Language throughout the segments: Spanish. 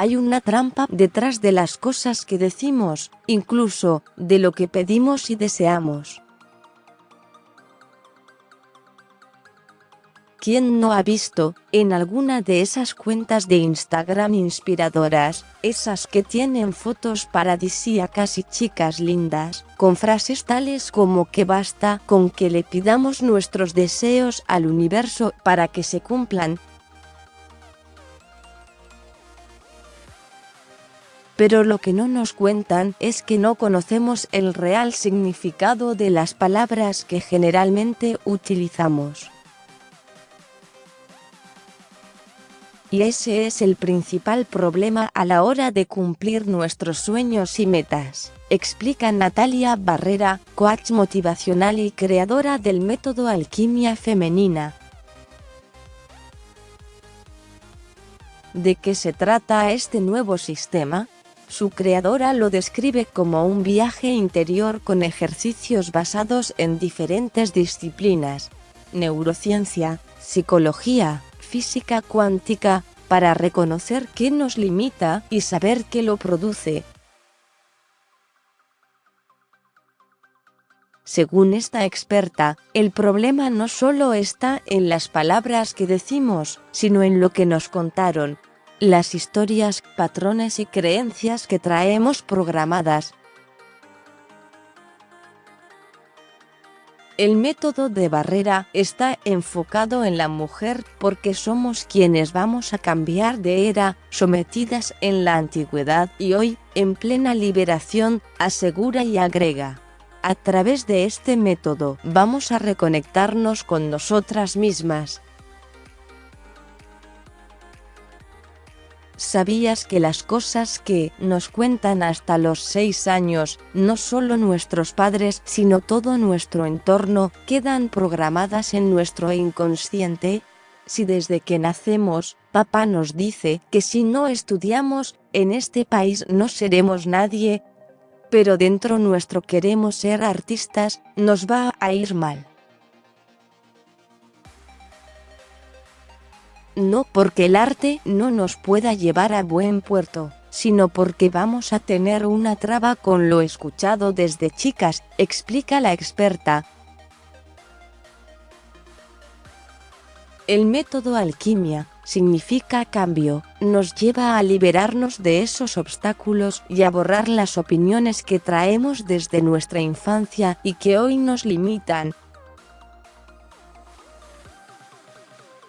hay una trampa detrás de las cosas que decimos, incluso de lo que pedimos y deseamos. ¿Quién no ha visto, en alguna de esas cuentas de Instagram inspiradoras, esas que tienen fotos paradisíacas y chicas lindas, con frases tales como que basta con que le pidamos nuestros deseos al universo para que se cumplan? Pero lo que no nos cuentan es que no conocemos el real significado de las palabras que generalmente utilizamos. Y ese es el principal problema a la hora de cumplir nuestros sueños y metas, explica Natalia Barrera, coach motivacional y creadora del método Alquimia Femenina. ¿De qué se trata este nuevo sistema? Su creadora lo describe como un viaje interior con ejercicios basados en diferentes disciplinas: neurociencia, psicología, física cuántica, para reconocer qué nos limita y saber qué lo produce. Según esta experta, el problema no solo está en las palabras que decimos, sino en lo que nos contaron, las historias, patrones y creencias que traemos programadas. El método de Barrera está enfocado en la mujer porque somos quienes vamos a cambiar de era, sometidas en la antigüedad y hoy, en plena liberación, asegura y agrega. A través de este método vamos a reconectarnos con nosotras mismas. ¿Sabías que las cosas que nos cuentan hasta los 6 años, no solo nuestros padres, sino todo nuestro entorno, quedan programadas en nuestro inconsciente? Si desde que nacemos, papá nos dice que si no estudiamos, en este país no seremos nadie, pero dentro nuestro queremos ser artistas, nos va a ir mal. No porque el arte no nos pueda llevar a buen puerto, sino porque vamos a tener una traba con lo escuchado desde chicas, explica la experta. El método Alquimia significa cambio, nos lleva a liberarnos de esos obstáculos y a borrar las opiniones que traemos desde nuestra infancia y que hoy nos limitan.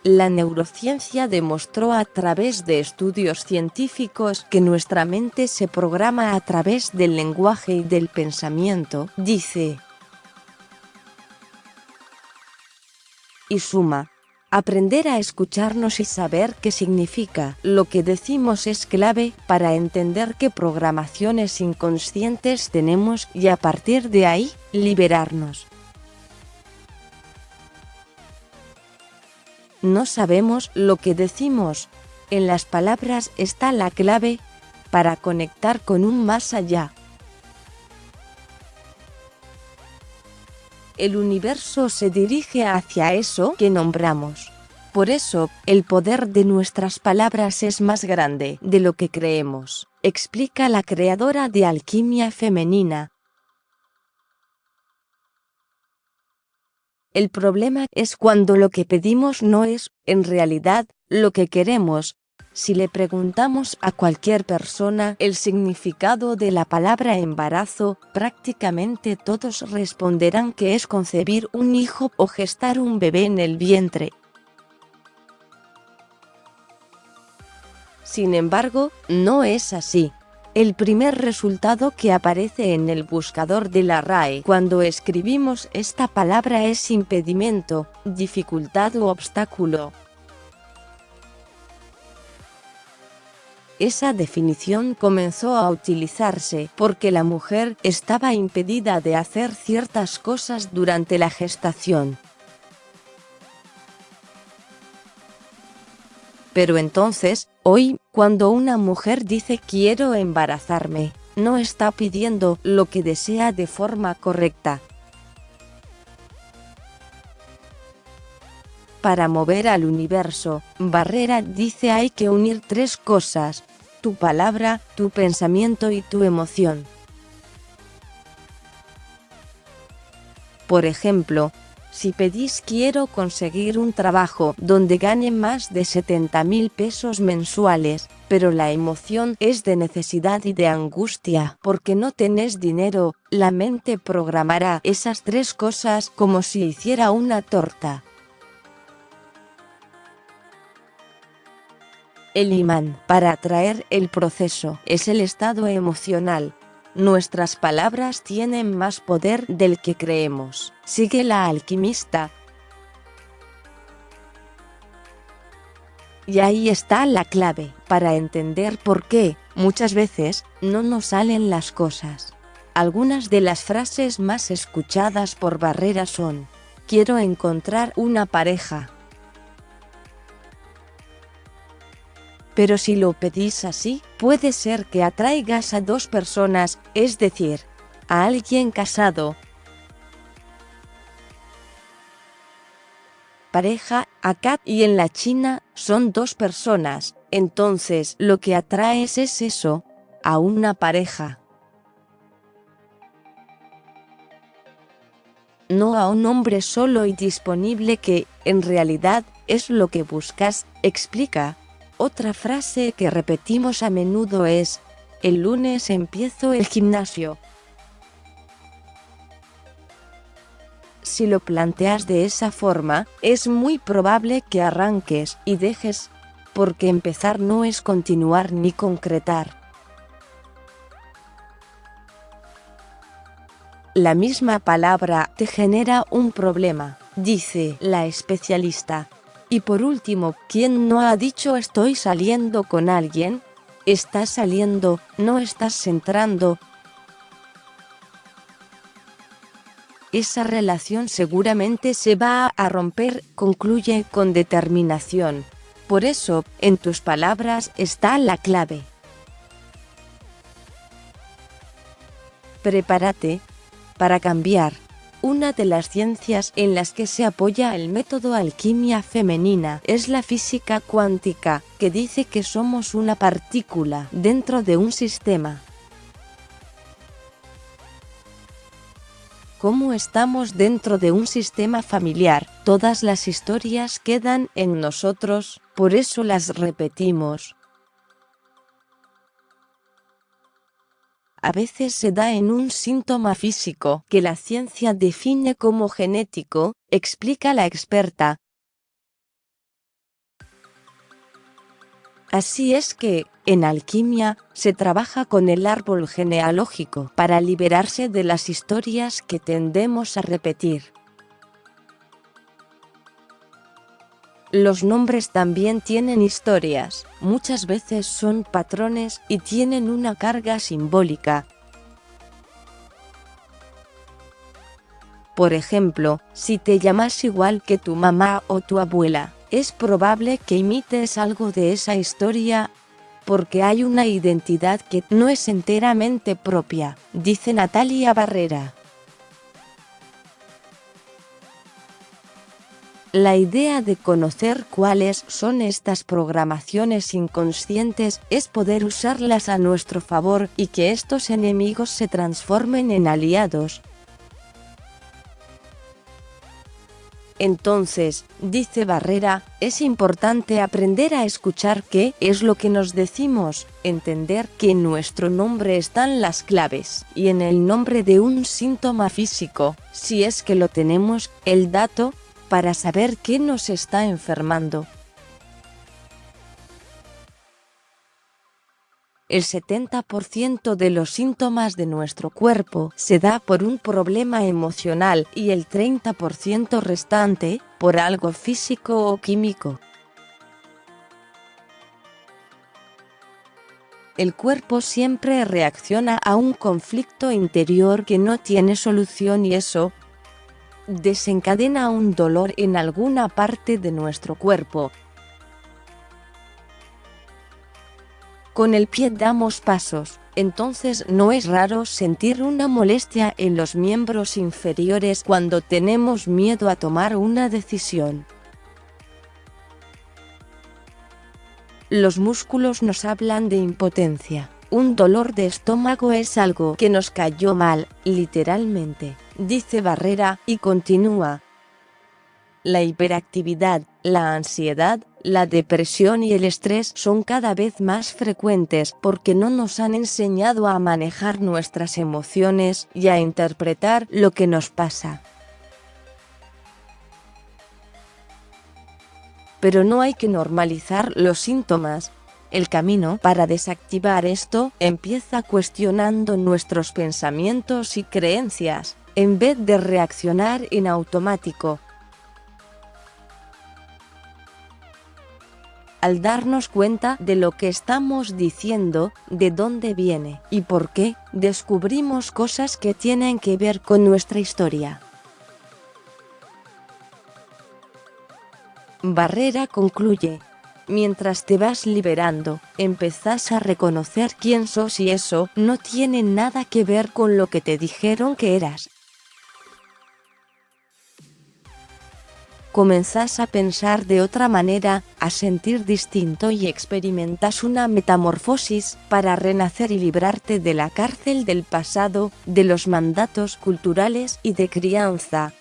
La neurociencia demostró a través de estudios científicos que nuestra mente se programa a través del lenguaje y del pensamiento, dice. Y suma. Aprender a escucharnos y saber qué significa lo que decimos es clave para entender qué programaciones inconscientes tenemos y a partir de ahí, liberarnos. No sabemos lo que decimos. En las palabras está la clave para conectar con un más allá. El universo se dirige hacia eso que nombramos. Por eso, el poder de nuestras palabras es más grande de lo que creemos, explica la creadora de Alquimia Femenina. El problema es cuando lo que pedimos no es, en realidad, lo que queremos. Si le preguntamos a cualquier persona el significado de la palabra embarazo, prácticamente todos responderán que es concebir un hijo o gestar un bebé en el vientre. Sin embargo, no es así. El primer resultado que aparece en el buscador de la RAE cuando escribimos esta palabra es impedimento, dificultad u obstáculo. Esa definición comenzó a utilizarse porque la mujer estaba impedida de hacer ciertas cosas durante la gestación. Pero entonces, hoy, cuando una mujer dice quiero embarazarme, no está pidiendo lo que desea de forma correcta. Para mover al universo, Barrera dice hay que unir 3 cosas: tu palabra, tu pensamiento y tu emoción. Por ejemplo, si pedís quiero conseguir un trabajo donde gane más de 70.000 pesos mensuales, pero la emoción es de necesidad y de angustia porque no tenés dinero, la mente programará esas tres cosas como si hiciera una torta. El imán para atraer el proceso es el estado emocional. Nuestras palabras tienen más poder del que creemos. Sigue la alquimista. Y ahí está la clave para entender por qué, muchas veces, no nos salen las cosas. Algunas de las frases más escuchadas por Barrera son: quiero encontrar una pareja. Pero si lo pedís así, puede ser que atraigas a dos personas, es decir, a alguien casado. Pareja, acá y en la China, son dos personas, entonces lo que atraes es eso, a una pareja. No a un hombre solo y disponible que, en realidad, es lo que buscas, explica. Otra frase que repetimos a menudo es: el lunes empiezo el gimnasio. Si lo planteas de esa forma, es muy probable que arranques y dejes, porque empezar no es continuar ni concretar. La misma palabra te genera un problema, dice la especialista. Y por último, ¿quién no ha dicho estoy saliendo con alguien? Estás saliendo, no estás entrando. Esa relación seguramente se va a romper, concluye con determinación. Por eso, en tus palabras está la clave. Prepárate para cambiar. Una de las ciencias en las que se apoya el método alquimia femenina es la física cuántica, que dice que somos una partícula dentro de un sistema. Como estamos dentro de un sistema familiar, todas las historias quedan en nosotros, por eso las repetimos. A veces se da en un síntoma físico que la ciencia define como genético, explica la experta. Así es que, en alquimia, se trabaja con el árbol genealógico para liberarse de las historias que tendemos a repetir. Los nombres también tienen historias, muchas veces son patrones y tienen una carga simbólica. Por ejemplo, si te llamas igual que tu mamá o tu abuela, es probable que imites algo de esa historia, porque hay una identidad que no es enteramente propia, dice Natalia Barrera. La idea de conocer cuáles son estas programaciones inconscientes es poder usarlas a nuestro favor y que estos enemigos se transformen en aliados. Entonces, dice Barrera, es importante aprender a escuchar qué es lo que nos decimos, entender que en nuestro nombre están las claves, y en el nombre de un síntoma físico, si es que lo tenemos, el dato, para saber qué nos está enfermando. El 70% de los síntomas de nuestro cuerpo se da por un problema emocional y el 30% restante, por algo físico o químico. El cuerpo siempre reacciona a un conflicto interior que no tiene solución y eso desencadena un dolor en alguna parte de nuestro cuerpo. Con el pie damos pasos, entonces no es raro sentir una molestia en los miembros inferiores cuando tenemos miedo a tomar una decisión. Los músculos nos hablan de impotencia. Un dolor de estómago es algo que nos cayó mal, literalmente, dice Barrera, y continúa. La hiperactividad, la ansiedad, la depresión y el estrés son cada vez más frecuentes porque no nos han enseñado a manejar nuestras emociones y a interpretar lo que nos pasa. Pero no hay que normalizar los síntomas. El camino para desactivar esto empieza cuestionando nuestros pensamientos y creencias, en vez de reaccionar en automático. Al darnos cuenta de lo que estamos diciendo, de dónde viene y por qué, descubrimos cosas que tienen que ver con nuestra historia. Barrera concluye. Mientras te vas liberando, empezás a reconocer quién sos y eso no tiene nada que ver con lo que te dijeron que eras. Comenzás a pensar de otra manera, a sentir distinto y experimentas una metamorfosis para renacer y librarte de la cárcel del pasado, de los mandatos culturales y de crianza.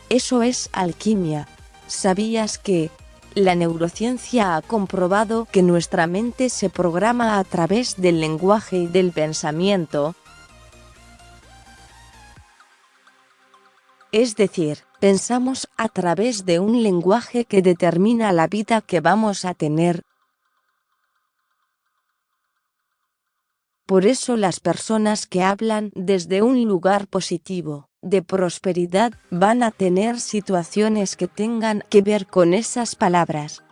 Eso es alquimia. ¿Sabías que la neurociencia ha comprobado que nuestra mente se programa a través del lenguaje y del pensamiento? Es decir, pensamos a través de un lenguaje que determina la vida que vamos a tener. Por eso las personas que hablan desde un lugar positivo, de prosperidad, van a tener situaciones que tengan que ver con esas palabras.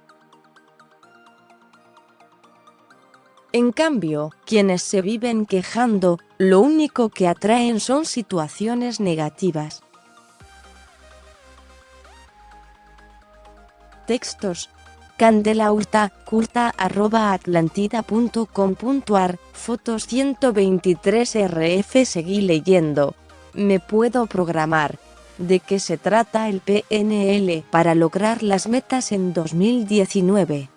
En cambio, quienes se viven quejando, lo único que atraen son situaciones negativas. Textos. Candela Hurta, curta@atlantida.com.ar, fotos 123 RF. Seguí leyendo. Me puedo programar. ¿De qué se trata el PNL para lograr las metas en 2019?